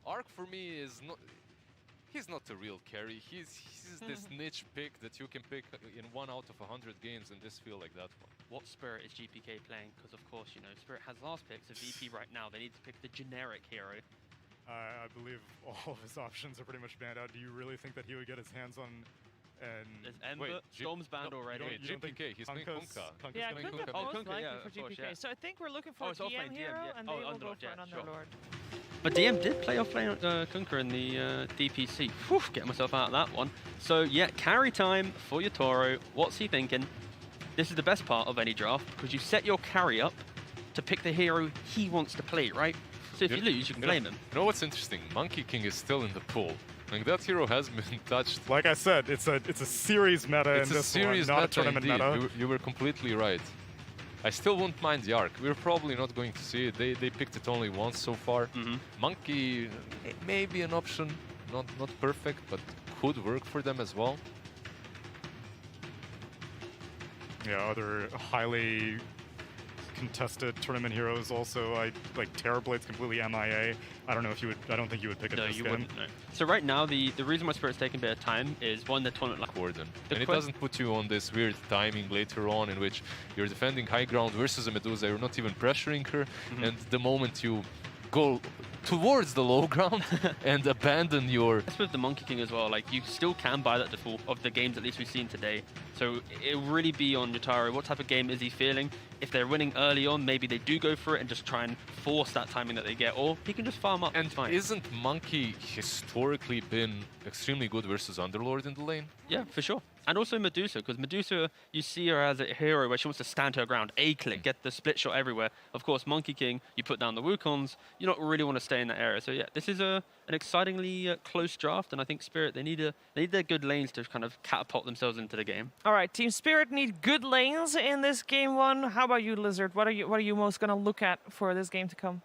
Arc for me is not. He's not a real carry. He's this niche pick that you can pick in 1 out of 100 games in this field like that one. What Spirit is GPK playing? Because of course, you know, Spirit has last pick, so VP right now, they need to pick the generic hero. I believe all of his options are pretty much banned out. Do you really think that he would get his hands on There's Ember, Storm's banned already. Wait, GPK, he's playing Kunkka. Yeah, playing Kunkka Kunkka. most Kunkka, likely yeah, for of course, GPK. yeah. So I think we're looking for a it's offlane DM hero, yeah. and they will go Underlord, for yeah, an sure. Underlord. But DM did play offlane Kunkka in the DPC. Whew, getting myself out of that one. So yeah, carry time for your Toro. What's he thinking? This is the best part of any draft, because you set your carry up to pick the hero he wants to play, right? So if you lose, you can blame him. You know what's interesting? Monkey King is still in the pool. Like, that hero has been touched. Like I said, it's a series meta It's in a this series one, not meta a tournament indeed. meta. You were completely right. I still won't mind the Arc. We're probably not going to see it. They picked it only once so far. Monkey may be an option, not perfect, but could work for them as well. Yeah, other highly contested tournament heroes also. Like Terrorblade's completely MIA. I don't know if you would. I don't think you would pick it. No, this you game. wouldn't. No. So right now, the reason why Spirit's taking a bit of time is one, the tournament like Corden. And it doesn't put you on this weird timing later on in which you're defending high ground versus a Medusa. You're not even pressuring her, and the moment you go towards the low ground and abandon your... That's with the Monkey King as well. Like, you still can buy that default of the games at least we've seen today. So it'll really be on Yotaro. What type of game is he feeling? If they're winning early on, maybe they do go for it and just try and force that timing that they get, or he can just farm up. And isn't Monkey historically been extremely good versus Underlord in the lane? Yeah, for sure. And also Medusa, because Medusa, you see her as a hero where she wants to stand her ground, A-click, get the split shot everywhere. Of course, Monkey King, you put down the Wukongs, you don't really want to stay in that area. So yeah, this is an excitingly close draft, and I think Spirit, they need their good lanes to kind of catapult themselves into the game. All right, Team Spirit need good lanes in this game one. How about you, Lizard? What are you most going to look at for this game to come?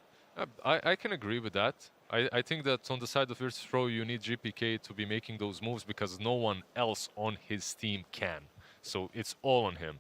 I can agree with that. I think that on the side of Virtus Pro, you need GPK to be making those moves because no one else on his team can. So it's all on him.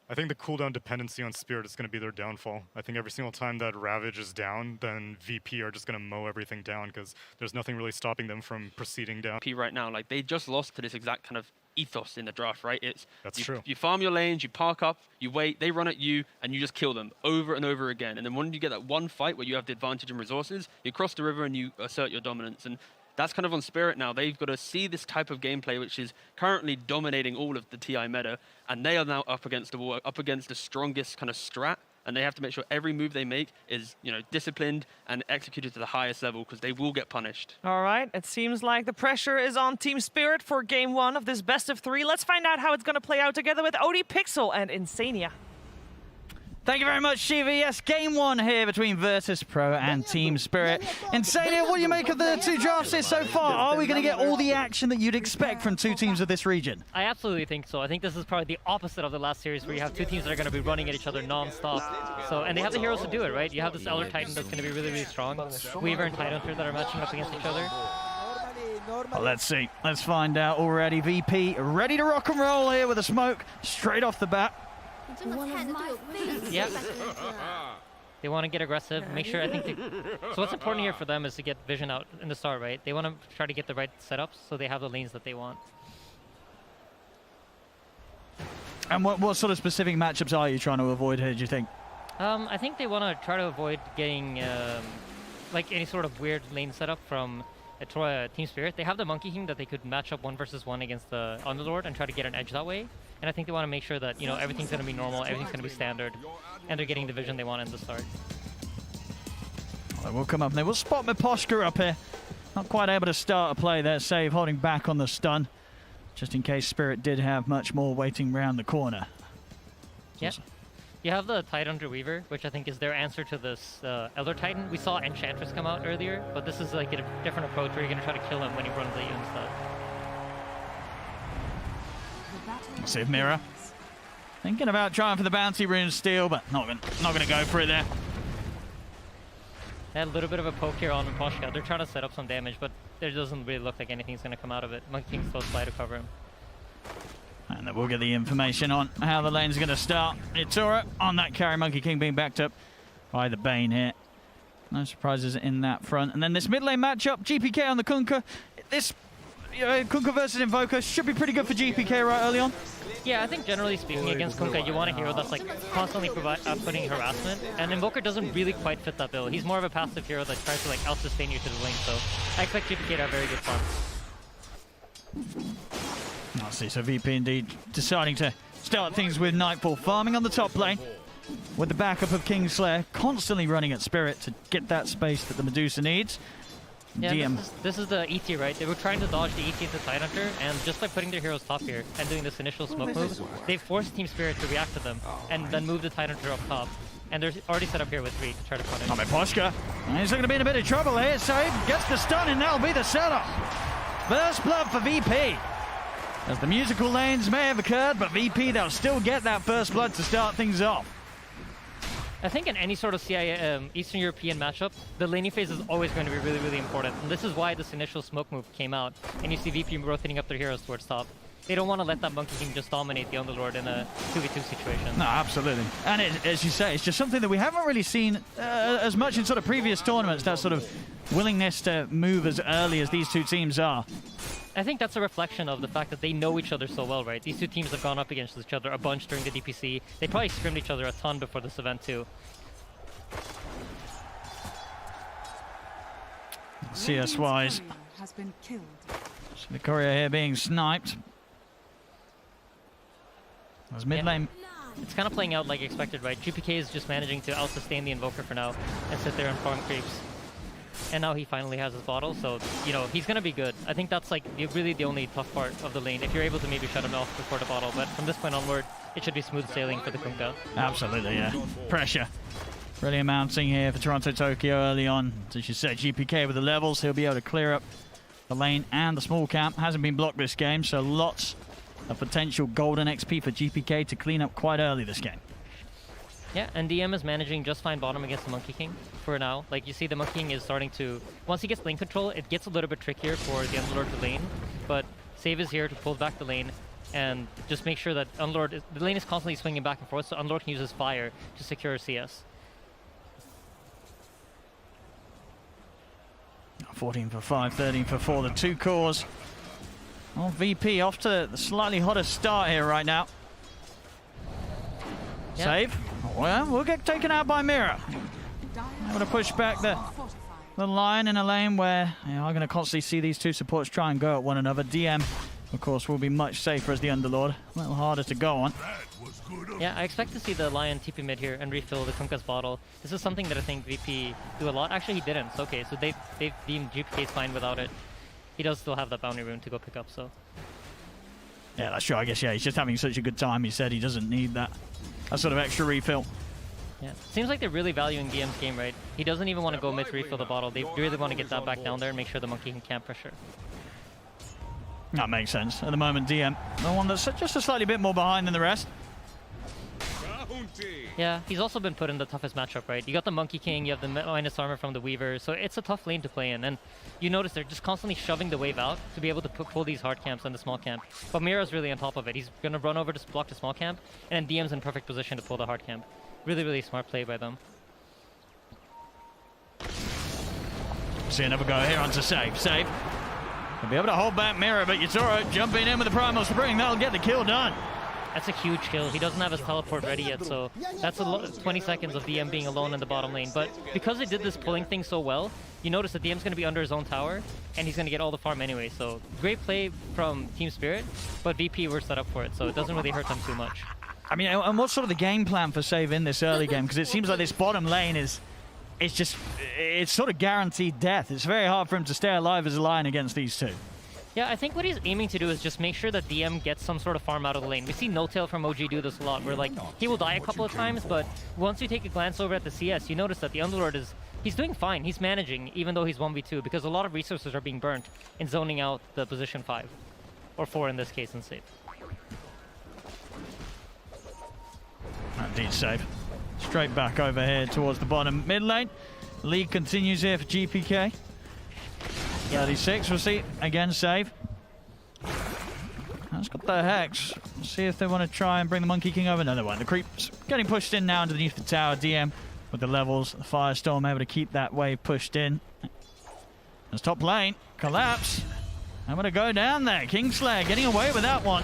I think the cooldown dependency on Spirit is going to be their downfall. I think every single time that Ravage is down, then VP are just going to mow everything down because there's nothing really stopping them from proceeding down. VP right now, like, they just lost to this exact kind of ethos in the draft, right? That's true. You farm your lanes, you park up, you wait, they run at you, and you just kill them over and over again. And then when you get that one fight where you have the advantage in resources, you cross the river and you assert your dominance. And that's kind of on Spirit now. They've got to see this type of gameplay, which is currently dominating all of the TI meta, and they are now up against the wall, up against the strongest kind of strat. And they have to make sure every move they make is, you know, disciplined and executed to the highest level because they will get punished. All right, it seems like the pressure is on Team Spirit for game one of this best of three. Let's find out how it's going to play out together with OD Pixel and Insania. Thank you very much, Shiva. Yes, game one here between Virtus Pro and Team Spirit. Insania, what do you make of the two drafts here so far? Are we going to get all the action that you'd expect from two teams of this region? I absolutely think so. I think this is probably the opposite of the last series where you have two teams that are going to be running at each other non-stop. So, and they have the heroes to do it, right? You have this Elder Titan that's going to be really, really strong. Weaver and Tidehunter that are matching up against each other. Well, let's see. Let's find out already. VP ready to rock and roll here with a smoke straight off the bat. Yeah. They want to get aggressive, make sure, so what's important here for them is to get vision out in the start, right? They want to try to get the right setups so they have the lanes that they want. And what sort of specific matchups are you trying to avoid here, do you think? I think they want to try to avoid getting like any sort of weird lane setup from Team Spirit. They have the Monkey King that they could match up 1 versus 1 against the Underlord and try to get an edge that way. And I think they want to make sure that, you know, everything's going to be normal, everything's going to be standard, and they're getting the vision they want in the start. Well, we'll come up and they will spot Miposhka up here. Not quite able to start a play there. Save holding back on the stun, just in case Spirit did have much more waiting round the corner. Yeah. You have the Tidehunter Weaver, which I think is their answer to this Elder Titan. We saw Enchantress come out earlier, but this is like a different approach where you're going to try to kill him when he runs at you instead. Save Mirror. Thinking about trying for the bounty rune steal, but not gonna go for it there. They had a little bit of a poke here on Miposhka. They're trying to set up some damage, but there doesn't really look like anything's going to come out of it. Monkey King's close by to cover him. And then we'll get the information on how the lane's going to start. Itura on that carry, Monkey King being backed up by the Bane here. No surprises in that front. And then this mid lane matchup, GPK on the Kunkka. This Kunkka versus Invoker should be pretty good for GPK right early on. Yeah, I think generally speaking against Kunkka, you want a hero that's like constantly putting harassment, and Invoker doesn't really quite fit that bill. He's more of a passive hero that tries to like out-sustain you to the lane, so I expect GPK to have very good fun. I see, so VP indeed deciding to start things with Nightfall, farming on the top lane with the backup of Kingslayer, constantly running at Spirit to get that space that the Medusa needs. Yeah, DM. This is the ET, right? They were trying to dodge the ET into Tidehunter, and just by putting their heroes top here and doing this initial smoke move, they forced Team Spirit to react to them and then move the Tidehunter up top. And they're already set up here with 3 to try to punish. Coming Poshka. He's looking to be in a bit of trouble here. Save gets the stun, and that'll be the setup. First blood for VP. As the musical lanes may have occurred, but VP, they'll still get that first blood to start things off. I think in any sort of Eastern European matchup, the laning phase is always going to be really, really important. And this is why this initial smoke move came out. And you see VP rotating up their heroes towards top. They don't want to let that Monkey King just dominate the Underlord in a 2v2 situation. No, absolutely. And as you say, it's just something that we haven't really seen as much in sort of previous tournaments, that sort of willingness to move as early as these two teams are. I think that's a reflection of the fact that they know each other so well, right? These two teams have gone up against each other a bunch during the DPC. They probably scrimmed each other a ton before this event too. CS-wise, so the courier here being sniped. As mid lane. It's kind of playing out like expected, right? GPK is just managing to out-sustain the Invoker for now and sit there and farm creeps. And now he finally has his bottle, so, you know, he's going to be good. I think that's, like, really the only tough part of the lane, if you're able to maybe shut him off before the bottle. But from this point onward, it should be smooth sailing for the Kunkka. Absolutely, yeah. Pressure really mounting here for Toronto Tokyo early on. As you said, GPK with the levels, he'll be able to clear up the lane and the small camp. Hasn't been blocked this game, so lots of potential golden XP for GPK to clean up quite early this game. Yeah, and DM is managing just fine bottom against the Monkey King for now. Like, you see the Monkey King is starting to... Once he gets lane control, it gets a little bit trickier for the Underlord to lane. But Save is here to pull back the lane and just make sure that the lane is constantly swinging back and forth, so Underlord can use his fire to secure CS. 14 for 5, 13 for 4, the 2 cores. Oh, VP off to the slightly hotter start here right now. Yeah. Save. Well, we'll get taken out by Mira. Able to push back the line in a lane where you are going to constantly see these two supports try and go at one another. DM, of course, will be much safer as the Underlord. A little harder to go on. Yeah, I expect to see the Lion TP mid here and refill the Kunkka's bottle. This is something that I think VP do a lot. Actually, he didn't. So, okay, so they've deemed GPK's fine without it. He does still have that bounty rune to go pick up, so... Yeah, that's true. I guess, yeah, he's just having such a good time. He said he doesn't need that sort of extra refill. Yeah, seems like they're really valuing DM's game, right? He doesn't even want to go mid to refill the bottle. They really want to get that back down there and make sure the Monkey can't pressure. That makes sense. At the moment, DM, the one that's just a slightly bit more behind than the rest. Yeah, he's also been put in the toughest matchup, right? You got the Monkey King, you have the minus armor from the Weaver, so it's a tough lane to play in. And you notice they're just constantly shoving the wave out to be able to pull these hard camps and the small camp. But Mira's really on top of it. He's going to run over to block the small camp, and then DM's in perfect position to pull the hard camp. Really, really smart play by them. See another go here onto Save. Save. He'll be able to hold back Mira, but Yatoro jumping in with the Primal Spring. That'll get the kill done. That's a huge kill. He doesn't have his teleport ready yet, so that's 20 seconds of DM being alone in the bottom lane. But because they did this pulling thing so well, you notice that DM's going to be under his own tower, and he's going to get all the farm anyway. So great play from Team Spirit, but VP were set up for it, so it doesn't really hurt them too much. I mean, and what's sort of the game plan for Save in this early game? Because it seems like this bottom lane it's sort of guaranteed death. It's very hard for him to stay alive as a Lion against these two. Yeah, I think what he's aiming to do is just make sure that DM gets some sort of farm out of the lane. We see No Tail from OG do this a lot, where like he will die a couple of times, but once you take a glance over at the CS, you notice that the Underlord he's doing fine. He's managing, even though he's 1v2, because a lot of resources are being burnt in zoning out the position 5. Or 4 in this case, in Save. Indeed, Save. Straight back over here towards the bottom mid lane. League continues here for GPK. 36, we'll see. Again, Save. That's got the Hex. Let's see if they want to try and bring the Monkey King over. No, they won't. The creep's getting pushed in now underneath the tower. DM with the levels. The Firestorm able to keep that wave pushed in. As top lane, collapse. I'm going to go down there. Kingslayer getting away with that one.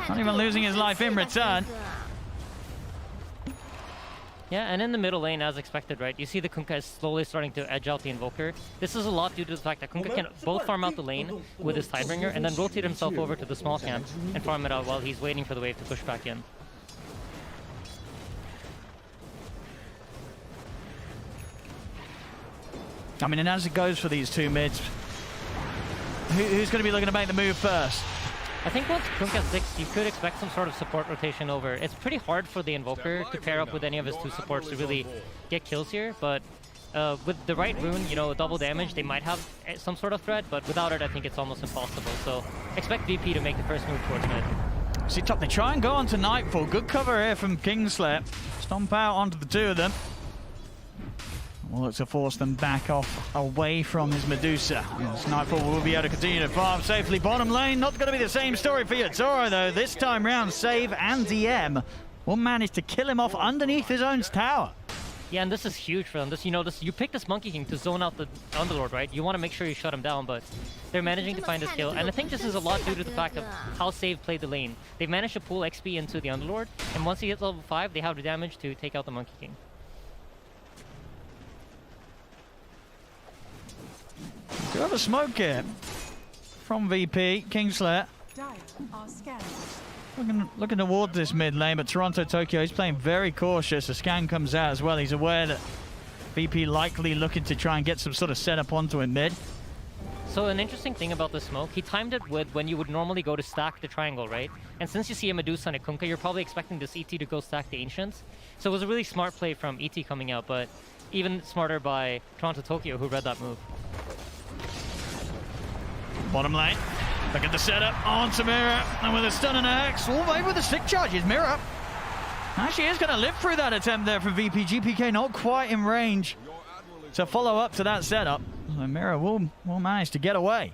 Not even losing his life in return. Yeah, and in the middle lane, as expected, right? You see the Kunkka is slowly starting to edge out the Invoker. This is a lot due to the fact that Kunkka can both farm out the lane with his Tidebringer and then rotate himself over to the small camp and farm it out while he's waiting for the wave to push back in. I mean, and as it goes for these two mids, who's going to be looking to make the move first? I think once Kunkka's 6, you could expect some sort of support rotation over. It's pretty hard for the Invoker to pair up with any of his 2 supports to really get kills here, but with the right rune, you know, double damage, they might have some sort of threat, but without it, I think it's almost impossible. So expect VP to make the first move towards mid. See top, they try and go onto Nightfall. Good cover here from Kingslayer. Stomp out onto the 2 of them. We'll look to force them back off away from his Medusa. Yes, Nightfall will be able to continue to farm safely. Bottom lane, not going to be the same story for Yatoro though. This time round, Save and DM will manage to kill him off underneath his own tower. Yeah, and this is huge for them. You pick this Monkey King to zone out the Underlord, right? You want to make sure you shut him down, but they're managing to find this kill. And I think this is a lot due to the fact of how Save played the lane. They've managed to pull XP into the Underlord, and once he hits level 5, they have the damage to take out the Monkey King. Do have a smoke here from VP, Kingslayer. Looking toward this mid lane, but Toronto Tokyo is playing very cautious. A scan comes out as well. He's aware that VP likely looking to try and get some sort of setup onto him mid. So an interesting thing about the smoke, he timed it with when you would normally go to stack the triangle, right? And since you see a Medusa and a Kunkka, you're probably expecting this ET to go stack the Ancients. So it was a really smart play from ET coming out, but even smarter by Toronto Tokyo, who read that move. Bottom lane, look at the setup onto Mira, and with a stun and a hex, maybe with the stick charges, Mira actually is going to live through that attempt there from VP. GPK not quite in range to follow up to that setup. So Mira will manage to get away.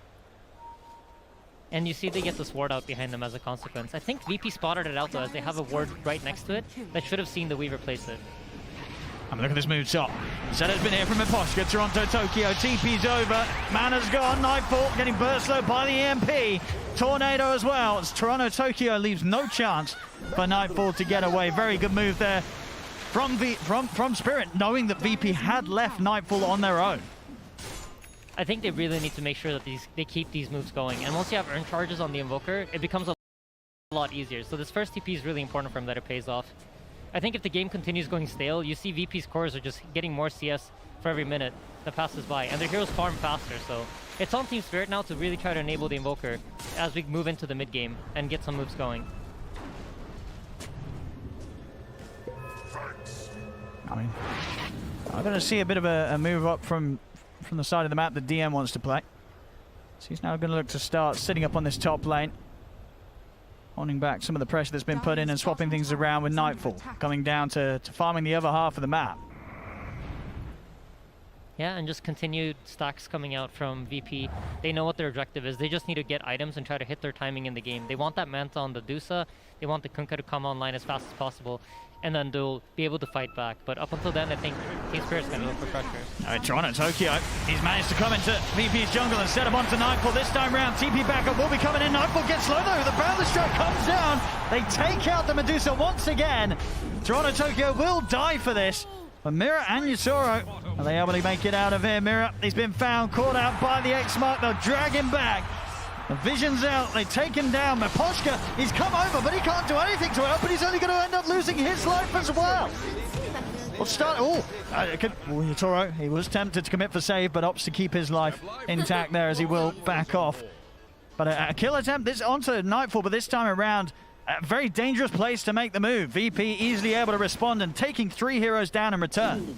And you see they get this ward out behind them as a consequence. I think VP spotted it out though, as they have a ward right next to it that should have seen the Weaver place it. I mean, look at this move shot. Setup's been here from Miposhka. Toronto Tokyo. TP's over. Mana's gone. Nightfall getting burst low by the EMP. Tornado as well. As Toronto Tokyo leaves no chance for Nightfall to get away. Very good move there from Spirit, knowing that VP had left Nightfall on their own. I think they really need to make sure that they keep these moves going. And once you have earn charges on the Invoker, it becomes a lot easier. So this first TP is really important for him that it pays off. I think if the game continues going stale, you see VP's cores are just getting more CS for every minute that passes by, and their heroes farm faster, so it's on Team Spirit now to really try to enable the Invoker as we move into the mid game and get some moves going. I mean, I'm going to see a bit of a move up from the side of the map that DM wants to play. So he's now going to look to start sitting up on this top lane, holding back some of the pressure that's been put in and swapping things around with Nightfall, coming down to farming the other half of the map. Yeah, and just continued stacks coming out from VP. They know what their objective is. They just need to get items and try to hit their timing in the game. They want that Manta on the Dusa. They want the Kunkka to come online as fast as possible, and then they'll be able to fight back. But up until then, I think Team Spirit's going to look for pressure. All right, Toronto Tokyo, he's managed to come into VP's jungle and set him onto Nightfall. This time round, TP backup will be coming in. Nightfall gets slow though. The Boundless Strike comes down. They take out the Medusa once again. Toronto Tokyo will die for this. But Mira and Yusoro, are they able to make it out of here? Mira, he's been found, caught out by the X-Mark. They'll drag him back. The vision's out, they take him down. Miposhka, he's come over, but he can't do anything to help, but he's only going to end up losing his life as well. We'll start, Yutoro, he was tempted to commit for save, but opts to keep his life intact there as he will back off. But a kill attempt, this onto Nightfall, but this time around, a very dangerous place to make the move. VP easily able to respond and taking 3 heroes down in return.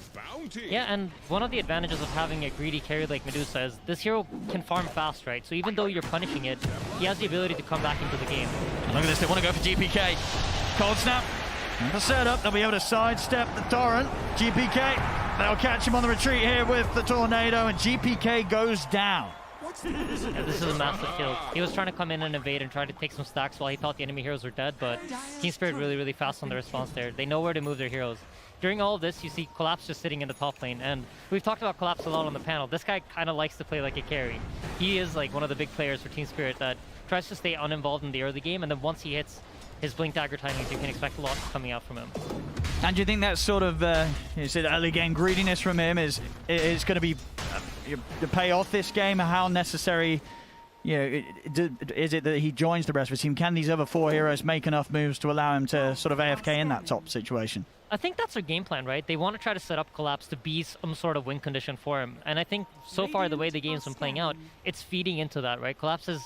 Yeah, and one of the advantages of having a greedy carry like Medusa is this hero can farm fast, right? So even though you're punishing it, he has the ability to come back into the game. And look at this, they want to go for GPK. Cold snap, the setup, they'll be able to sidestep the Torrent. GPK, they'll catch him on the retreat here with the Tornado, and GPK goes down. Yeah, this is a massive kill. He was trying to come in and evade and try to take some stacks while he thought the enemy heroes were dead, but Team Spirit really fast on the response there. They know where to move their heroes. during all of this, you see Collapse just sitting in the top lane, and we've talked about Collapse a lot on the panel. This guy kind of likes to play like a carry. He is like one of the big players for Team Spirit that tries to stay uninvolved in the early game, and then once he hits his blink dagger timings, you can expect a lot coming out from him. And do you think that sort of is it early game greediness from him is going to be to pay off this game? How necessary, is it that he joins the rest of the team? Can these other 4 heroes make enough moves to allow him to sort of AFK in that top situation? I think that's their game plan, right? They want to try to set up Collapse to be some sort of win condition for him. And I think so far the way the game's been playing out, it's feeding into that, right? Collapse is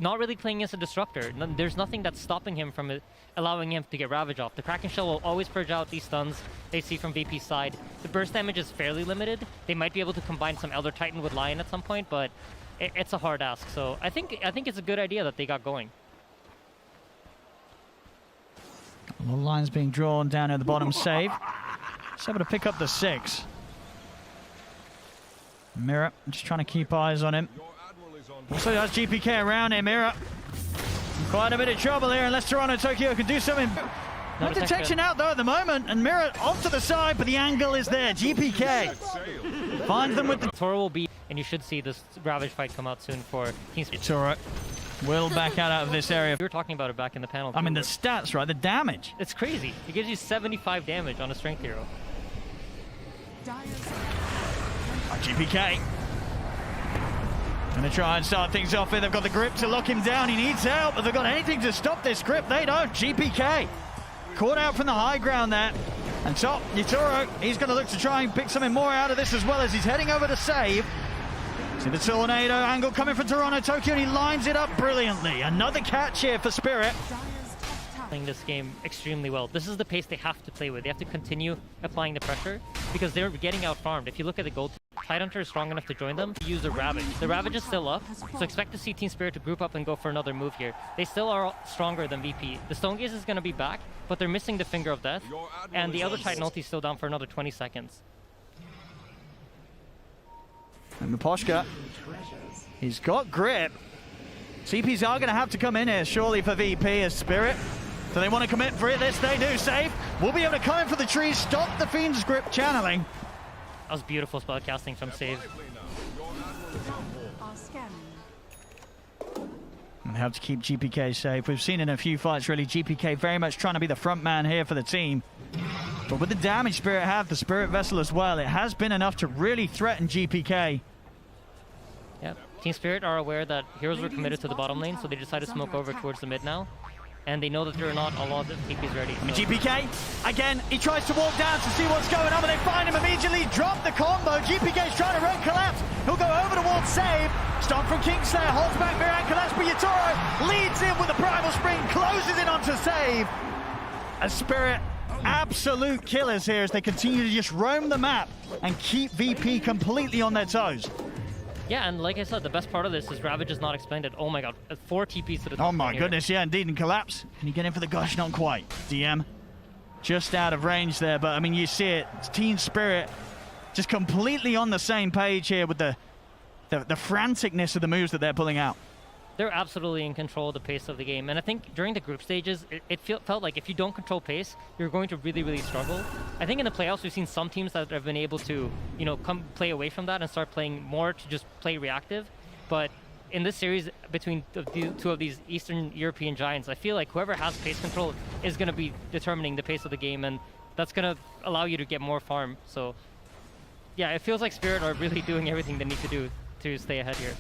not really playing as a disruptor. There's nothing that's stopping him from allowing him to get Ravage off. The Kraken Shell will always purge out these stuns they see from VP's side. The burst damage is fairly limited. They might be able to combine some Elder Titan with Lion at some point, but it's a hard ask. So I think it's a good idea that they got going. The line's being drawn down at the bottom. Save. He's able to pick up the 6. Mirror just trying to keep eyes on him. Also has GPK around him. Mirror quite a bit of trouble here unless Toronto Tokyo can do something. No detection out though at the moment, and Mirror off to the side, but the angle is there. GPK finds them with the... Toro will be, and you should see this Ravage fight come out soon for Team Spirit. Toro will back out of this area. We were talking about it back in the panel. I mean, the stats, right? The damage. It's crazy. It gives you 75 damage on a strength hero. GPK gonna try and start things off here. They've got the grip to lock him down. He needs help. Have they got anything to stop this grip? They don't. GPK caught out from the high ground there. And top, Yatoro, he's going to look to try and pick something more out of this as well as he's heading over to save. See the tornado angle coming from Toronto Tokyo, and he lines it up brilliantly. Another catch here for Spirit. Playing this game extremely well. This is the pace they have to play with. They have to continue applying the pressure because they're getting out farmed. If you look at the gold, Tidehunter is strong enough to join them. Use the Ravage. The Ravage is still up, so expect to see Team Spirit to group up and go for another move here. They still are stronger than VP. The Stone Gaze is going to be back, but they're missing the Finger of Death, and the other Titan ulti is still down for another 20 seconds. And Miposhka, he's got grip. CPs are going to have to come in here, surely, for VP as Spirit. Do they want to commit for it? This they do. Safe. We'll be able to come in for the trees, stop the Fiend's grip channeling. That was beautiful spellcasting from Save. And have to keep GPK safe. We've seen in a few fights, really, GPK very much trying to be the front man here for the team. But with the damage Spirit have, the Spirit Vessel as well, it has been enough to really threaten GPK. Yeah, Team Spirit are aware that heroes were committed to the bottom lane, so they decided to smoke over towards the mid now. And they know that there are not a lot of TPs ready. So. GPK, again, he tries to walk down to see what's going on, but they find him immediately, drop the combo. GPK's trying to run Collapse. He'll go over towards Save. Stomp from Kingslayer, holds back Mirror and Collapse, but Yatoro leads in with a Primal Spring, closes in onto Save. A Spirit, absolute killers here as they continue to just roam the map and keep VP completely on their toes. Yeah, and like I said, the best part of this is Ravage is not expended. Oh my god, 4 TPs to the top. Oh my goodness, yeah, indeed, and Collapse. Can you get in for the gush? Not quite. DM just out of range there, but I mean, you see it. It's Team Spirit just completely on the same page here with the franticness of the moves that they're pulling out. They're absolutely in control of the pace of the game, and I think during the group stages, it felt like if you don't control pace, you're going to really, really struggle. I think in the playoffs, we've seen some teams that have been able to, come play away from that and start playing more to just play reactive. But in this series, between the two of these Eastern European giants, I feel like whoever has pace control is going to be determining the pace of the game, and that's going to allow you to get more farm. So, yeah, it feels like Spirit are really doing everything they need to do to stay ahead here.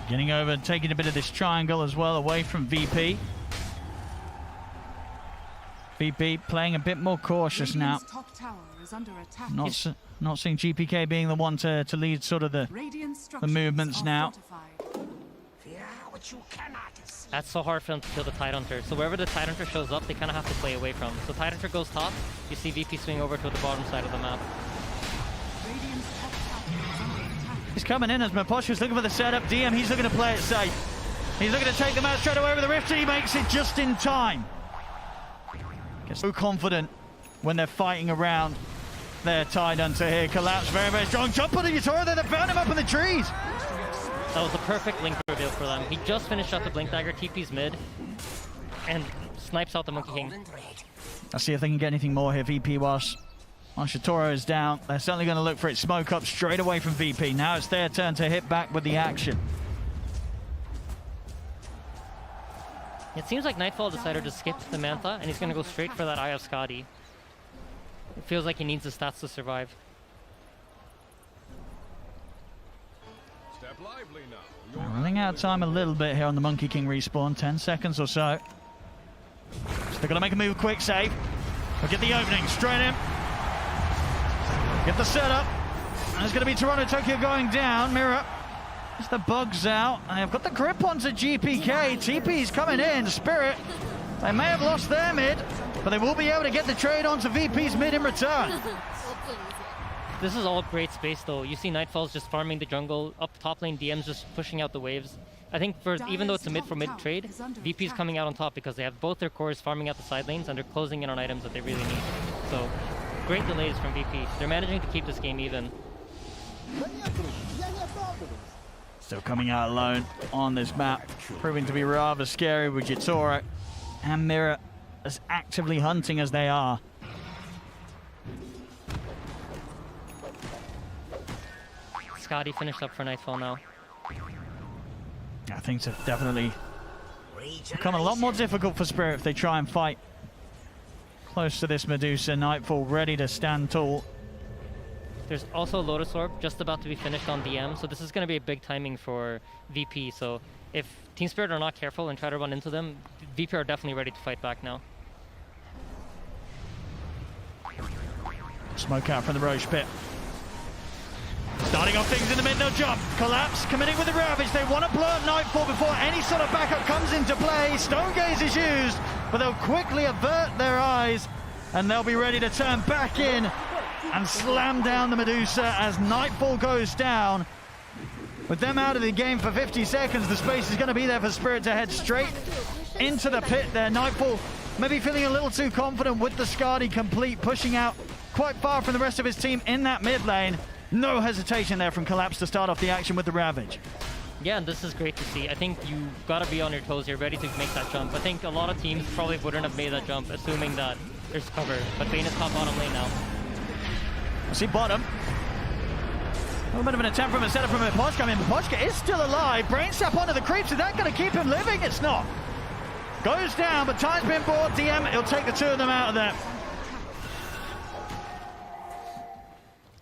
Getting over, taking a bit of this triangle as well away from VP. VP playing a bit more cautious now. Not seeing GPK being the one to lead sort of the movements now. That's so hard for them to kill the Tidehunter. So wherever the Tidehunter shows up, they kind of have to play away from. So Tidehunter goes top, you see VP swing over to the bottom side of the map. He's coming in as Miposhka's looking for the setup. DM, he's looking to play it safe. He's looking to take them out straight away with the rift, and he makes it just in time. Gets so confident when they're fighting around their Tidehunter here. Collapse, very, very strong. Jump on the Yatoro there, they found him up in the trees. That was the perfect blink reveal for them. He just finished out the blink dagger, TP's mid, and snipes out the Monkey King. Let's see if they can get anything more here. VP whilst Toro is down. They're certainly going to look for it. Smoke up straight away from VP. Now it's their turn to hit back with the action. It seems like Nightfall decided to skip the Manta, and he's going to go straight for that Eye of Skadi. It feels like he needs the stats to survive. We're running out of time a little bit here on the Monkey King respawn. 10 seconds or so. So they're going to make a move quick, save. We'll get the opening, straight in. Get the setup. And it's going to be Toronto Tokyo going down. Mirror. As the bugs out. And they've got the grip onto GPK. TP's coming in. Spirit. They may have lost their mid, but they will be able to get the trade onto VP's mid in return. This is all great space though. You see Nightfall's just farming the jungle, up top lane DM's just pushing out the waves. I think even though it's a mid for mid trade, VP's coming out on top because they have both their cores farming out the side lanes and they're closing in on items that they really need. So great delays from VP. They're managing to keep this game even. Still coming out alone on this map, proving to be rather scary with Jitoro and Mirror as actively hunting as they are. Skadi finished up for Nightfall now. Yeah, things have definitely become a lot more difficult for Spirit if they try and fight close to this Medusa. Nightfall ready to stand tall. There's also a Lotus Orb just about to be finished on DM, so this is going to be a big timing for VP. So if Team Spirit are not careful and try to run into them, VP are definitely ready to fight back now. Smoke out from the Roche pit. Starting off things in the mid, no jump. Collapse, committing with the Ravage. They want to blow up Nightfall before any sort of backup comes into play. Stone Gaze is used, but they'll quickly avert their eyes, and they'll be ready to turn back in and slam down the Medusa as Nightfall goes down. With them out of the game for 50 seconds, the space is going to be there for Spirit to head straight into the pit there. Nightfall maybe feeling a little too confident with the Skadi complete, pushing out quite far from the rest of his team in that mid lane. No hesitation there from Collapse to start off the action with the Ravage. Yeah, and this is great to see. I think you got to be on your toes here, ready to make that jump. I think a lot of teams probably wouldn't have made that jump, assuming that there's cover. But Bane is top bottom lane now. I see bottom. A little bit of an attempt from a setup from Mipochka. I mean, Mipochka is still alive. Brain Sap onto the creeps. Is that going to keep him living? It's not. Goes down, but time's been bought. DM, he'll take the two of them out of there.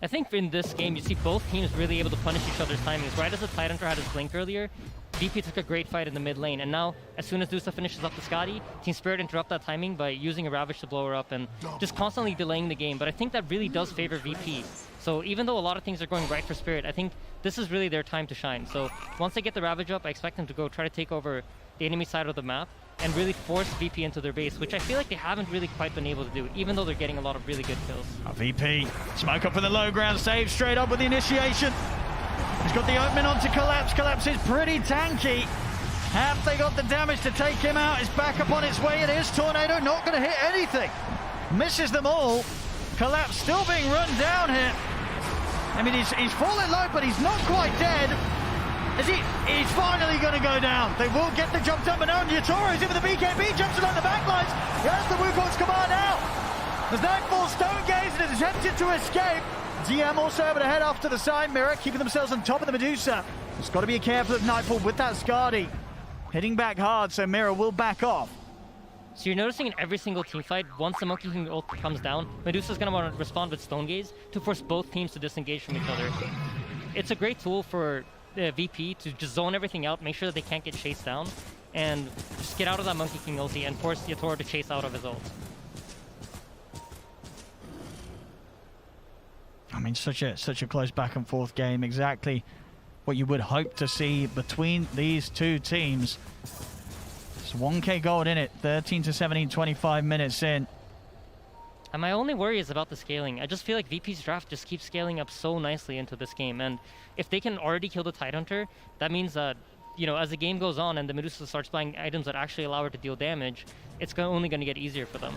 I think in this game, you see both teams really able to punish each other's timings. Right as the Tidehunter had his blink earlier, VP took a great fight in the mid lane, and now, as soon as Dusa finishes up the Skadi, Team Spirit interrupt that timing by using a Ravage to blow her up and just constantly delaying the game. But I think that really does favor VP. So even though a lot of things are going right for Spirit, I think this is really their time to shine. So once they get the Ravage up, I expect them to go try to take over the enemy side of the map and really force VP into their base, which I feel like they haven't really quite been able to do, even though they're getting a lot of really good kills. VP, smoke up for the low ground save, straight up with the initiation. He's got the opening onto Collapse. Collapse is pretty tanky. Have they got the damage to take him out? It's back up on its way. It is Tornado, not going to hit anything. Misses them all. Collapse still being run down here. I mean, he's falling low, but he's not quite dead. He's finally going to go down. They will get the jump done, but now Yatoro's in with the BKB, jumps along the backlines. That's the Wukong's command out. As Nightfall Stone Gaze and has attempted to escape. DM also able to head off to the side mirror, keeping themselves on top of the Medusa. It's got to be careful of Nightfall with that Skadi. Hitting back hard, so Mirror will back off. So you're noticing in every single team fight, once the Monkey King ult comes down, Medusa's going to want to respond with Stone Gaze to force both teams to disengage from each other. It's a great tool for VP to just zone everything out, make sure that they can't get chased down, and just get out of that Monkey King ulti and force Yatoro to chase out of his ult. I mean, such a close back and forth game. Exactly what you would hope to see between these two teams. It's 1k gold in it, 13 to 17, 25 minutes in. And my only worry is about the scaling. I just feel like VP's draft just keeps scaling up so nicely into this game. And if they can already kill the Tidehunter, that means that, you know, as the game goes on and the Medusa starts buying items that actually allow her to deal damage, it's only going to get easier for them.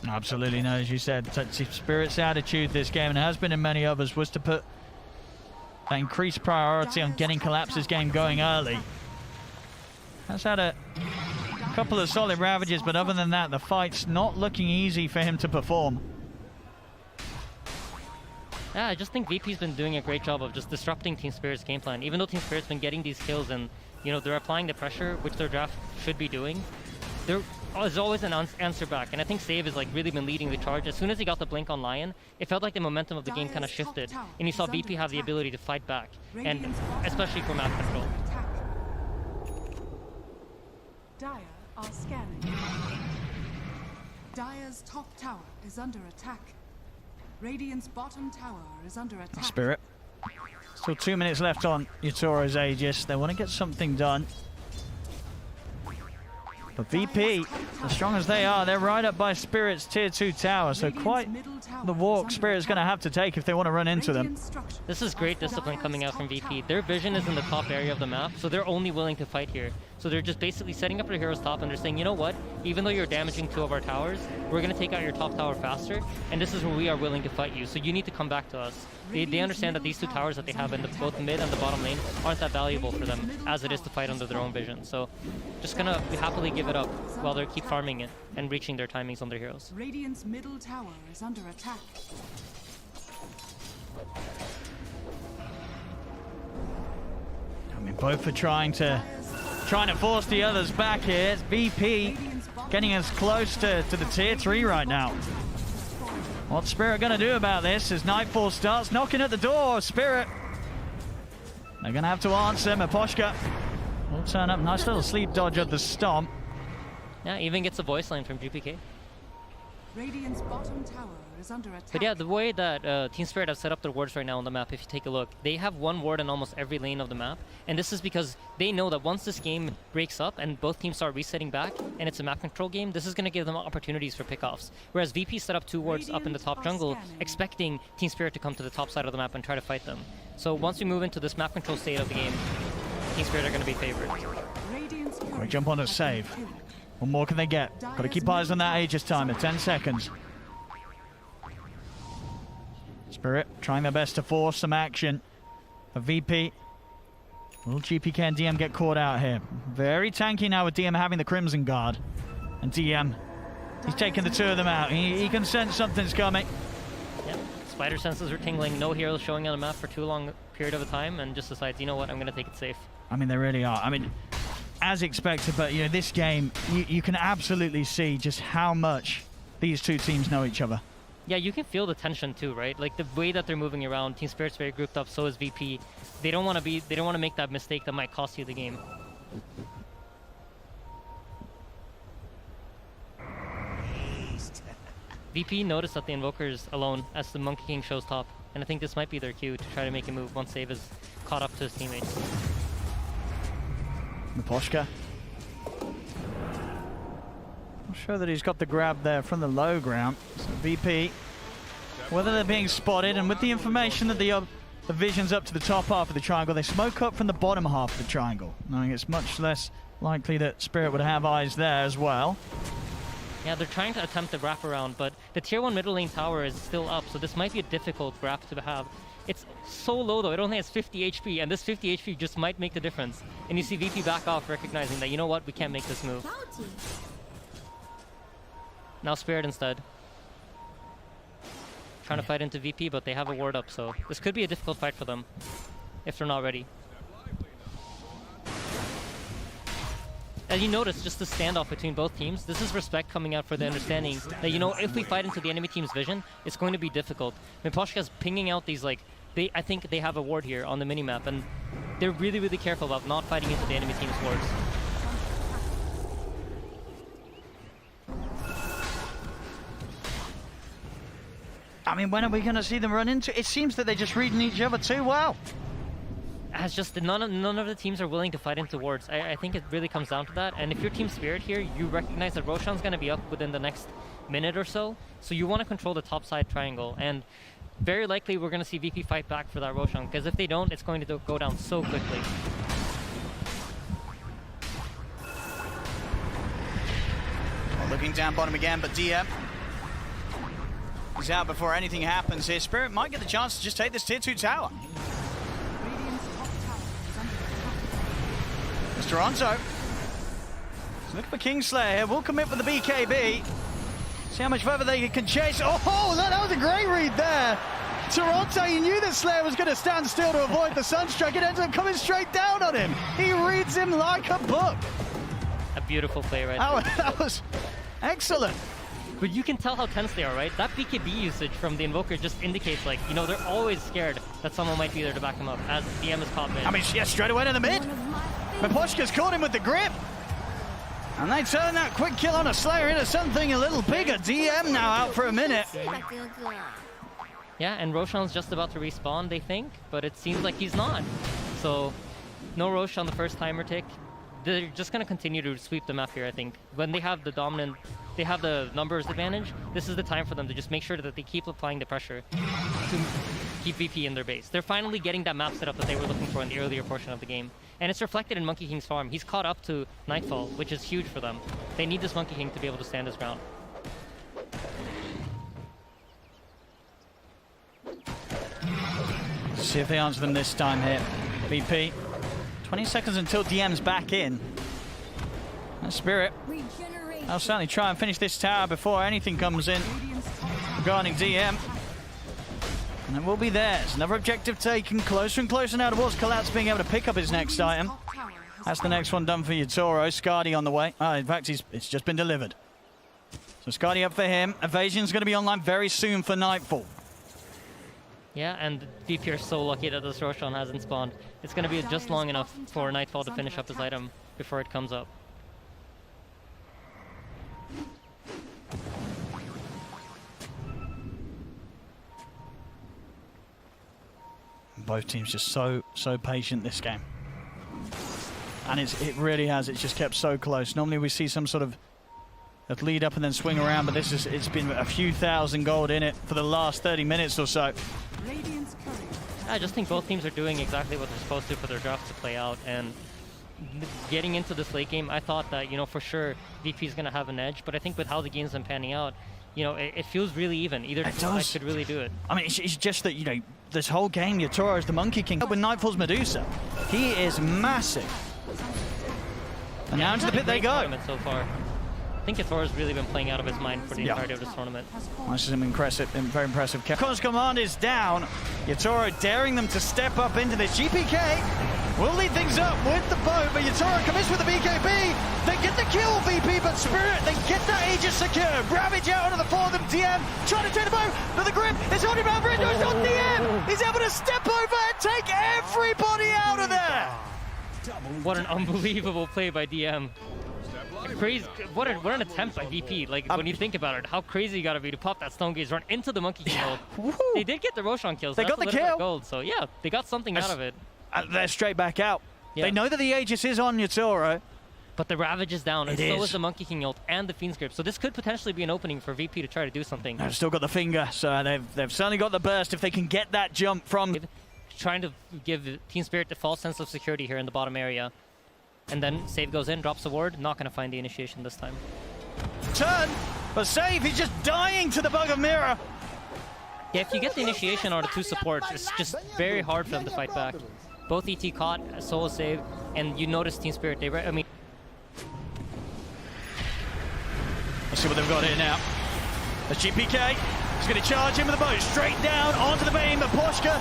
Absolutely, no, as you said, Spirit's attitude this game, and it has been in many others, was to put that increased priority on getting Collapse's game going early. Has had a A couple of solid ravages, but other than that, the fight's not looking easy for him to perform. Yeah, I just think VP's been doing a great job of just disrupting Team Spirit's game plan. Even though Team Spirit's been getting these kills and, you know, they're applying the pressure, which their draft should be doing, there is always an answer back. And I think Save has like really been leading the charge. As soon as he got the blink on Lion, it felt like the momentum of the game kind of shifted. And you saw VP have the ability to fight back, and especially for map control. Dire are scanning. Dire's top tower is under attack. Radiant's bottom tower is under attack. Spirit. Still 2 minutes left on Yatoro's Aegis. They want to get something done. But VP, as strong as they are, they're right up by Spirit's tier 2 tower, so quite the walk Spirit's going to have to take if they want to run into them. This is great discipline coming out from VP. Their vision is in the top area of the map, so they're only willing to fight here. So they're just basically setting up their hero's top, and they're saying, you know what, even though you're damaging 2 of our towers, we're going to take out your top tower faster, and this is where we are willing to fight you, so you need to come back to us. They understand that these 2 towers that they have in both mid and the bottom lane aren't that valuable for them, as it is to fight under their own vision. So just going to happily give it up while they keep farming it and reaching their timings on their heroes. Radiant's middle tower is under attack. I mean, both are trying to force the others back here. It's VP getting us close to the tier 3 right now. What's Spirit going to do about this as Nightfall starts knocking at the door of Spirit? They're going to have to answer. Miposhka will turn up. Nice little sleep dodge at the stomp. Yeah, even gets a voice line from GPK. Radiant's bottom tower is under attack. But yeah, the way that Team Spirit have set up their wards right now on the map, if you take a look, they have 1 ward in almost every lane of the map. And this is because they know that once this game breaks up and both teams start resetting back, and it's a map control game, this is going to give them opportunities for pickoffs. Whereas VP set up 2 wards up in the top jungle, expecting Team Spirit to come to the top side of the map and try to fight them. So once we move into this map control state of the game, Team Spirit are going to be favored. We jump on a save. What more can they get? Got to keep eyes on that Aegis timer. 10 seconds. Spirit trying their best to force some action. A VP. Will GPK and DM get caught out here? Very tanky now with DM having the Crimson Guard. And DM, he's taking the 2 of them out. He can sense something's coming. Yeah, spider senses are tingling. No heroes showing on the map for too long a period of a time, and just decides, you know what, I'm going to take it safe. I mean, they really are. I mean, as expected, but you know, this game, you can absolutely see just how much these 2 teams know each other. Yeah, you can feel the tension too, right? Like the way that they're moving around. Team Spirit's very grouped up, so is VP. They don't want to make that mistake that might cost you the game. VP noticed that the Invoker's alone as the Monkey King shows top, and I think this might be their cue to try to make a move once Save is caught up to his teammates. Miposhka. Not sure that he's got the grab there from the low ground. So VP, whether they're being spotted, and with the information that the vision's up to the top half of the triangle, they smoke up from the bottom half of the triangle, knowing it's much less likely that Spirit would have eyes there as well. Yeah, they're trying to attempt the wraparound, but the tier 1 middle lane tower is still up, so this might be a difficult wrap to have. It's so low though, it only has 50 HP, and this 50 HP just might make the difference. And you see VP back off, recognizing that, you know what, we can't make this move. Now Spirit instead. Trying to fight into VP, but they have a ward up, so this could be a difficult fight for them, if they're not ready. As you notice, just the standoff between both teams, this is respect coming out for the understanding that, you know, if we fight into the enemy team's vision, it's going to be difficult. Miposhka's pinging out these, like, I think they have a ward here on the minimap, and they're really, really careful about not fighting into the enemy team's wards. I mean, when are we going to see them run into? It seems that they're just reading each other too well. As just none of the teams are willing to fight into wards. I think it really comes down to that. And if you're Team Spirit here, you recognize that Roshan's going to be up within the next minute or so. So you want to control the top side triangle. And very likely we're going to see VP fight back for that Roshan. Because if they don't, it's going to go down so quickly. Well, looking down bottom again, but DM is out before anything happens here. Spirit might get the chance to just take this tier 2 tower. Mr. Onzo Look for Kingslayer here. We'll commit with the BKB. See how much further they can chase. Oh, that was a great read there. Toronto, he knew that Slayer was going to stand still to avoid the Sunstrike. It ends up coming straight down on him. He reads him like a book. A beautiful play right there. That was excellent. But you can tell how tense they are, right? That BKB usage from the Invoker just indicates, like, you know, they're always scared that someone might be there to back them up, as DM is caught mid. I mean, yeah, straight away to the mid. Miposhka's caught him with the grip. And they turn that quick kill on a Slayer into something a little bigger. DM now out for a minute. Yeah, and Roshan's just about to respawn, they think, but it seems like he's not. So, no Rosh on the first timer tick. They're just going to continue to sweep the map here, I think. When they have the dominant, they have the numbers advantage, this is the time for them to just make sure that they keep applying the pressure to keep VP in their base. They're finally getting that map setup that they were looking for in the earlier portion of the game. And it's reflected in Monkey King's farm. He's caught up to Nightfall, which is huge for them. They need this Monkey King to be able to stand his ground. See if they answer them this time here. VP. 20 seconds until DM's back in. And Spirit, I'll certainly try and finish this tower before anything comes in regarding DM. And it will be theirs. Another objective taken. Closer and closer now towards Collapse being able to pick up his next item. That's the next one done for Yatoro. Skadi on the way. In fact, it's just been delivered. So Skadi up for him. Evasion's going to be online very soon for Nightfall. Yeah, and VP are so lucky that this Roshan hasn't spawned. It's going to be just long enough for Nightfall to finish up his item before it comes up. Both teams just so patient this game. And it really has. It's just kept so close. Normally we see some sort of lead up and then swing around, but it's been a few thousand gold in it for the last 30 minutes or so. I just think both teams are doing exactly what they're supposed to for their drafts to play out, and getting into this late game, I thought that, you know, for sure VP is going to have an edge, but I think with how the game's been panning out, you know, it feels really even. Either side could really do it. I mean, it's just that, you know, this whole game, Yatoro is the Monkey King with Nightfall's Medusa. He is massive. And now into the pit they go. So far. I think Yatoro's really been playing out of his mind for the entirety of this tournament. This is very impressive. Con's command is down. Yatoro daring them to step up into this. GPK will lead things up with the boat, but Yatoro commits with the BKB. They get the kill, VP, but Spirit, they get that Aegis secure. Ravage out onto the four of them. DM trying to take the boat, but the grip is on him over it. No, it's not DM. He's able to step over and take everybody out of there. What an unbelievable play by DM. Crazy! What an attempt by VP. Like, when you think about it, how crazy you gotta be to pop that Stone Gaze, run into the Monkey King ult. They did get the Roshan kills. They got the kill. Gold, so yeah, they got something out of it. They're straight back out. Yeah. They know that the Aegis is on Yatoro. But the Ravage is down, and so is the Monkey King ult and the Fiend's Grip. So this could potentially be an opening for VP to try to do something. They've still got the finger, so they've certainly got the burst if they can get that jump from... Trying to give Team Spirit the false sense of security here in the bottom area. And then Save goes in, drops a ward, not going to find the initiation this time. Turn, but Save, he's just dying to the bug of Mirror. Yeah, if you get the initiation on the two supports, it's just very hard for them to fight back. Both ET caught, solo save, and you notice Team Spirit, I mean... Let's see what they've got here now. That's GPK. He's going to charge him with the boat, straight down onto the beam, but Poshka,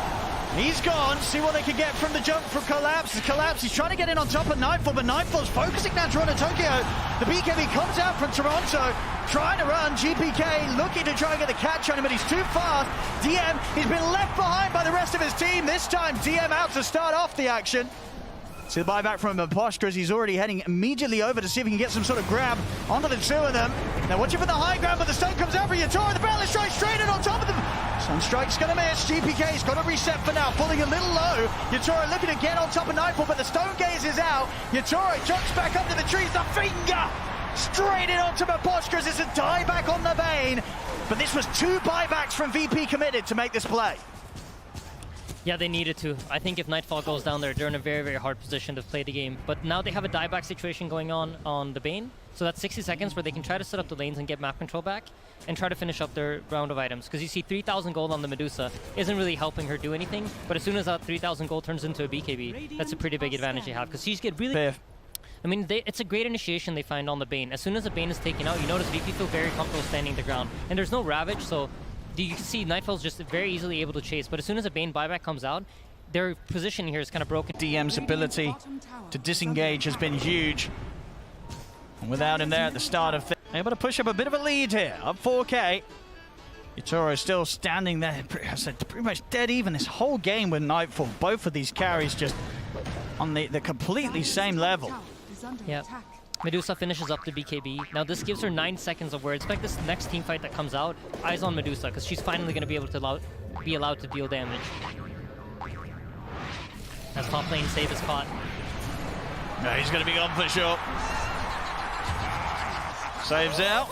he's gone. See what they can get from the jump from Collapse. Collapse, he's trying to get in on top of Nightfall, but Nightfall's focusing now Toronto Tokyo. The BKB comes out from Toronto, trying to run. GPK looking to try and get the catch on him, but he's too fast. DM, he's been left behind by the rest of his team. This time, DM out to start off the action. See the buyback from Poshka as he's already heading immediately over to see if he can get some sort of grab onto the two of them. Now watching for the high ground, but the stun comes out for Yatoro. The Balance Strike straight in on top of them. Sunstrike's going to miss. GPK's got to reset for now, falling a little low. Yatoro looking to get on top of Nightfall, but the Stone Gaze is out. Yatoro jumps back up to the trees. The finger straight in onto Poshka as it's a dieback on the Bane. But this was two buybacks from VP committed to make this play. Yeah, they needed to. I think if Nightfall goes down there, they're in a very, very hard position to play the game. But now they have a dieback situation going on the Bane. So that's 60 seconds where they can try to set up the lanes and get map control back and try to finish up their round of items. Because you see 3,000 gold on the Medusa isn't really helping her do anything. But as soon as that 3,000 gold turns into a BKB, that's a pretty big advantage they have. Because she's get really... I mean, it's a great initiation they find on the Bane. As soon as the Bane is taken out, you notice VP feel very comfortable standing the ground. And there's no Ravage, so you can see Nightfall's just very easily able to chase. But as soon as a Bane buyback comes out, their position here is kind of broken. DM's ability to disengage has been huge. And without him there at the start of things, able to push up a bit of a lead here, up 4K. Yatoro still standing there, pretty much dead even this whole game with Nightfall. Both of these carries just on the completely same level. Yeah. Medusa finishes up the BKB. Now this gives her 9 seconds of where expect this next team fight that comes out, eyes on Medusa, because she's finally going to be able to be allowed to deal damage. As top lane save is caught. No, he's going to be gone for sure. Saves out.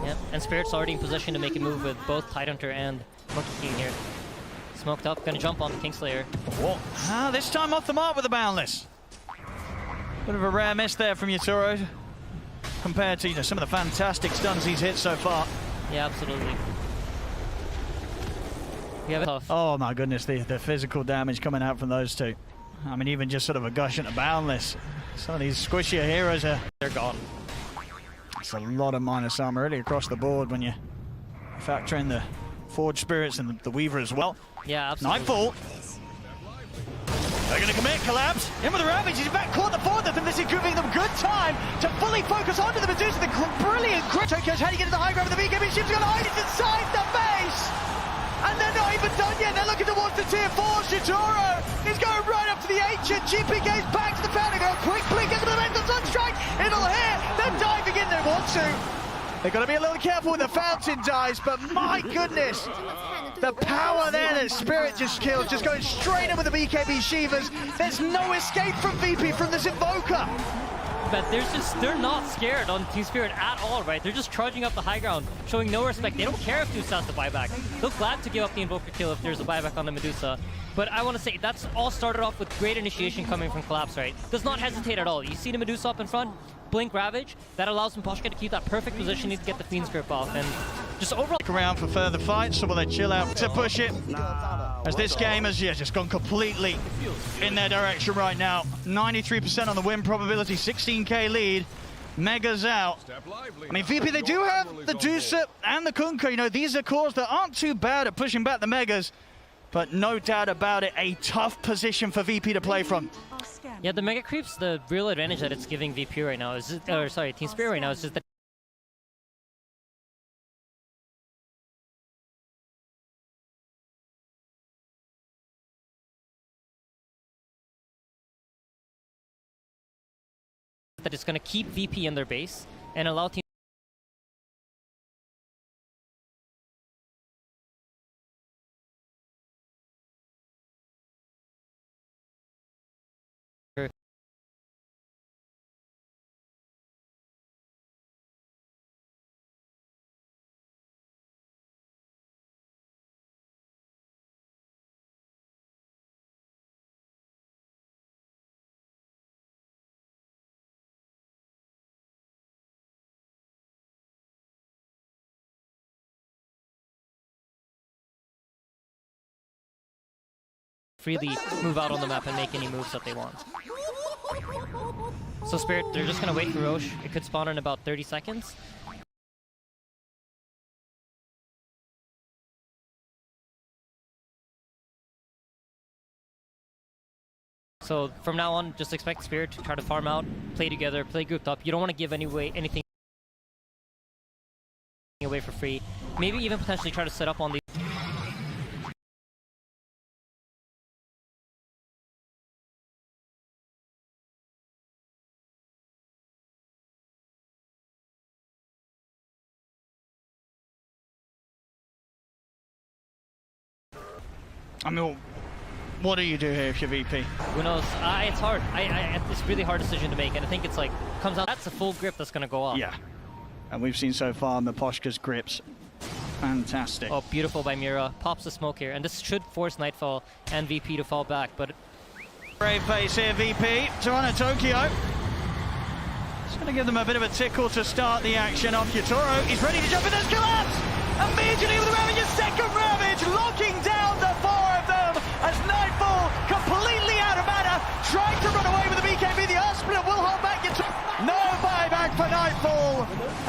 Yep, and Spirit's already in position to make a move with both Tidehunter and Monkey King here. Smoked up, gonna jump on the Kingslayer. Oh, this time off the mark with the Boundless. Bit of a rare miss there from Yatoro compared to some of the fantastic stuns he's hit so far. Yeah, absolutely. We have it tough. Oh my goodness, the physical damage coming out from those two. I mean, even just sort of a gush into Boundless. Some of these squishier heroes they're gone. It's a lot of minus armor really across the board when you factor in the Forge Spirits and the Weaver as well. Yeah, absolutely. Nightfall. They're going to commit, collapse. In with the Ravage, he's in fact caught the fourth of them. This is giving them good time to fully focus onto the Medusa. The brilliant grip. Tokyo's heading into the high ground with the BKB. Ships going to hide it inside the base. And they're not even done yet. They're looking towards the tier 4. Shitoro is going right up to the ancient. GPK's back to the fountain. Go quick blink into the mental sunstrike. It'll hit. They're diving in. They want to. They've got to be a little careful when the fountain dies, but my goodness, the power there that Spirit just killed, just going straight in with the BKB Shivas. There's no escape from VP from this Invoker. But they're not scared on Team Spirit at all, right? They're just charging up the high ground, showing no respect. They don't care if Deuce has the buyback. They're glad to give up the Invoker kill if there's a buyback on the Medusa. But I want to say, that's all started off with great initiation coming from Collapse, right? Does not hesitate at all. You see the Medusa up in front, blink Ravage, that allows Miposhka to keep that perfect position to get the Fiend's Grip off, and just overall... Around for further fights, so will they chill out to push it? As this game has just gone completely in their direction right now. 93% on the win probability, 16k lead. Mega's out. I mean, VP, they do have the Dusa and the Kunkka. These are cores that aren't too bad at pushing back the Megas. But no doubt about it, a tough position for VP to play from. Yeah, the Mega Creeps, the real advantage that it's giving VP right now is, Team Spirit right now is just that it's going to keep VP in their base and allow Team freely move out on the map and make any moves that they want. So Spirit, they're just going to wait for Roche. It could spawn in about 30 seconds. So from now on, just expect Spirit to try to farm out, play together, play grouped up. You don't want to give anything away for free. Maybe even potentially try to set up on the I mean, what do you do here if you're VP? Who knows? It's hard. It's a really hard decision to make, and I think it's like, comes out, that's a full grip that's going to go off. Yeah. And we've seen so far Miposhka's grips. Fantastic. Oh, beautiful by Mira. Pops the smoke here, and this should force Nightfall and VP to fall back, but... Brave face here, VP. Toronto, Tokyo. It's going to give them a bit of a tickle to start the action off. Yatoro, he's ready to jump in, there's collapse! Immediately with the Ravage, a second Ravage, locking down the four of them as Nightfall, completely out of mana, trying to run away with the BKB. The Arsplit will hold back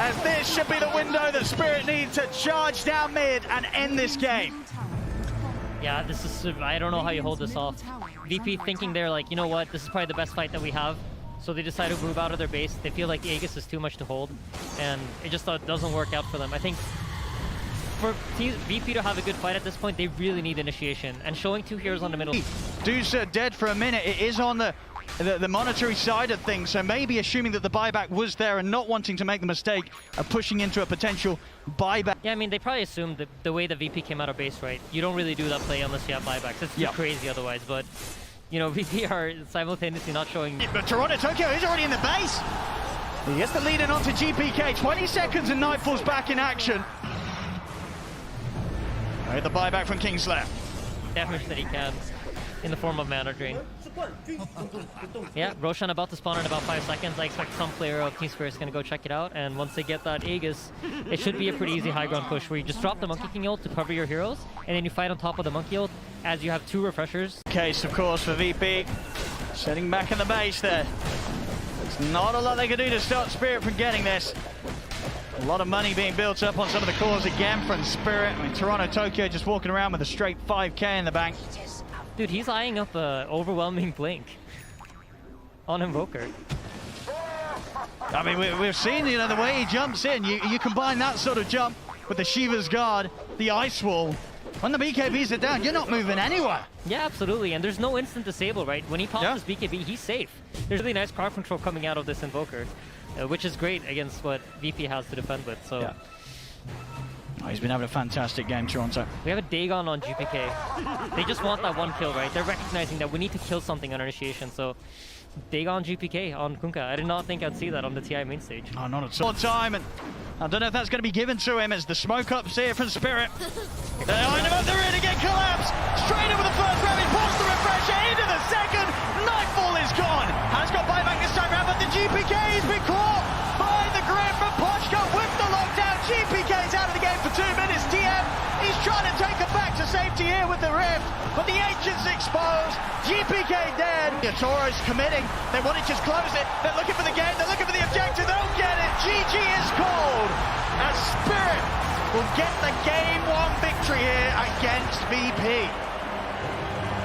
as this should be the window that Spirit need to charge down mid and end this game. Yeah, this is, I don't know how you hold this off. VP thinking they're like, you know what, this is probably the best fight that we have. So they decide to move out of their base. They feel like the Aegis is too much to hold, and it just doesn't work out for them. I think for VP to have a good fight at this point, they really need initiation, and showing 2 heroes on the middle. Dude's dead for a minute. It is on the monetary side of things, so maybe assuming that the buyback was there and not wanting to make the mistake of pushing into a potential buyback. Yeah, I mean, they probably assumed that the way that VP came out of base, right? You don't really do that play unless you have buybacks. It's too crazy otherwise, but you know, VP are simultaneously not showing. But Toronto Tokyo is already in the base. He gets the lead in onto GPK. 20 seconds and Nightfall's back in action. The buyback from Kingslayer. Damage that he can in the form of mana drain. Yeah, Roshan about to spawn in about 5 seconds. I expect some player of Team Spirit is going to go check it out, and once they get that Aegis, it should be a pretty easy high ground push where you just drop the Monkey King ult to cover your heroes, and then you fight on top of the Monkey ult as you have 2 refreshers. Case, of course, for VP. Setting back in the base there. There's not a lot they can do to stop Spirit from getting this. A lot of money being built up on some of the cores again from Spirit. I mean, Toronto Tokyo just walking around with a straight 5k in the bank. Dude, he's eyeing up a overwhelming blink on Invoker. I mean, we've seen, you know, the way he jumps in. You combine that sort of jump with the Shiva's Guard, the Ice Wall. When the BKBs are down, you're not moving anywhere. Yeah, absolutely, and there's no instant disable, right? When he pops his BKB, he's safe. There's really nice crowd control coming out of this Invoker, which is great against what VP has to defend with, so... Yeah. Oh, he's been having a fantastic game, Toronto. We have a Dagon on GPK. They just want that 1 kill, right? They're recognizing that we need to kill something on initiation, so Dagon GPK on Kunkka. I did not think I'd see that on the TI main stage. Oh, not at all. Time, and I don't know if that's going to be given to him as the smoke ups here from Spirit. They line him up the rear to get collapsed. Straight over the first round, he pops the refresher into the second. Nightfall is gone. Has got buyback this time around, but the GPK has been caught by the grip from Pochko with the lockdown. GPK's out of the game for 2 minutes. TM, he's trying to take it back to safety here with the Rift, but the Ancient's exposed. GPK dead. Yatoro's committing. They want to just close it. They're looking for the game. They're looking for the objective. They'll get it. GG is called. And Spirit will get the game 1 victory here against VP.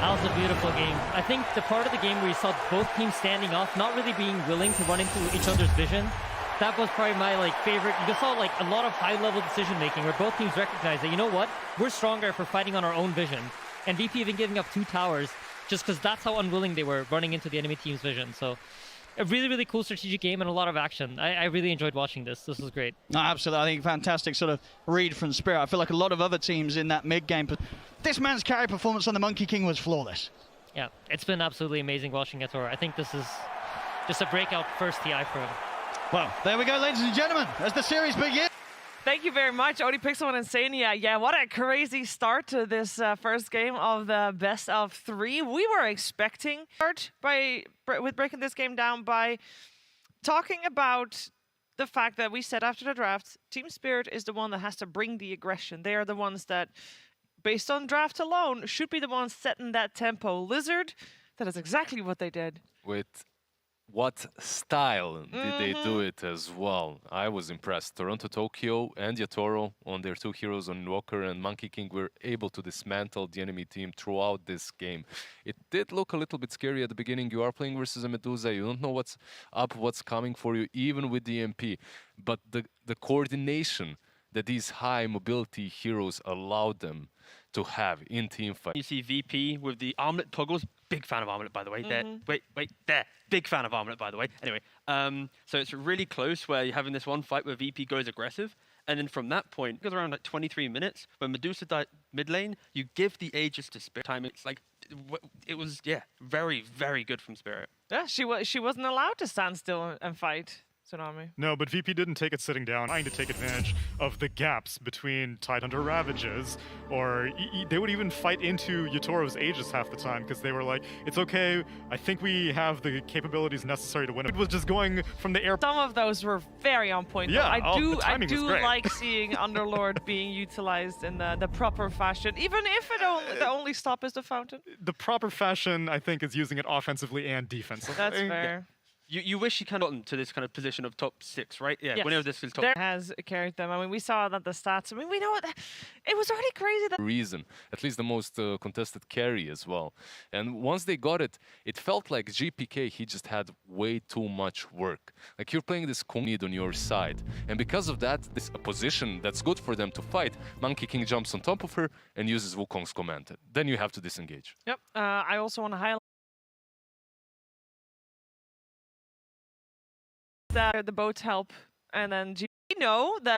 That was a beautiful game. I think the part of the game where you saw both teams standing off, not really being willing to run into each other's vision, that was probably my favorite. You saw a lot of high-level decision-making where both teams recognize that, you know what, we're stronger if we're fighting on our own vision. And VP even giving up 2 towers just because that's how unwilling they were running into the enemy team's vision. So a really, really cool strategic game and a lot of action. I really enjoyed watching this. This was great. No, absolutely. I think fantastic sort of read from Spirit. I feel like a lot of other teams in that mid-game, but this man's carry performance on the Monkey King was flawless. Yeah, it's been absolutely amazing watching Yatoro. I think this is just a breakout first TI for him. Well, there we go, ladies and gentlemen, as the series begins. Thank you very much, Odie Pixel and Insania. Yeah, what a crazy start to this first game of the best of 3. We were expecting start with breaking this game down by talking about the fact that we said after the draft, Team Spirit is the one that has to bring the aggression. They are the ones that, based on draft alone, should be the ones setting that tempo. Lizard, that is exactly what they did. With what style did they do it as well? I was impressed. Toronto Tokyo and Yatoro on their 2 heroes on Invoker and Monkey King were able to dismantle the enemy team throughout this game. It did look a little bit scary at the beginning. You are playing versus a Medusa. You don't know what's up, what's coming for you, even with the MP. But the coordination that these high mobility heroes allowed them to have in team fight. You see VP with the armlet toggles. Big fan of armlet, by the way. There, wait, there. Big fan of armlet, by the way. Anyway, so it's really close where you're having this one fight where VP goes aggressive, and then from that point, it goes around 23 minutes. When Medusa died mid lane, you give the Aegis to Spirit. Time it's it was very, very good from Spirit. Yeah, she wasn't allowed to stand still and fight. Tsunami. No, but VP didn't take it sitting down, trying to take advantage of the gaps between Tidehunter Ravages, or they would even fight into Yatoro's Aegis half the time, because they were like, it's okay, I think we have the capabilities necessary to win. It was just going from the air. Some of those were very on point. Yeah, though. I the do like seeing Underlord being utilized in the proper fashion, even if the only stop is the fountain. The proper fashion, I think, is using it offensively and defensively. That's fair. You wish you kind of gotten to this kind of position of top 6, right? Yeah, Yes. whenever this is top. There has carried them. I mean, we saw that the stats. I mean, we know it was already crazy that reason, at least the most contested carry as well. And once they got it, it felt like GPK, he just had way too much work. Like you're playing this Kung Need on your side. And because of that, this a position that's good for them to fight. Monkey King jumps on top of her and uses Wukong's command. Then you have to disengage. Yep. I also want to highlight that the boats help, and then we know that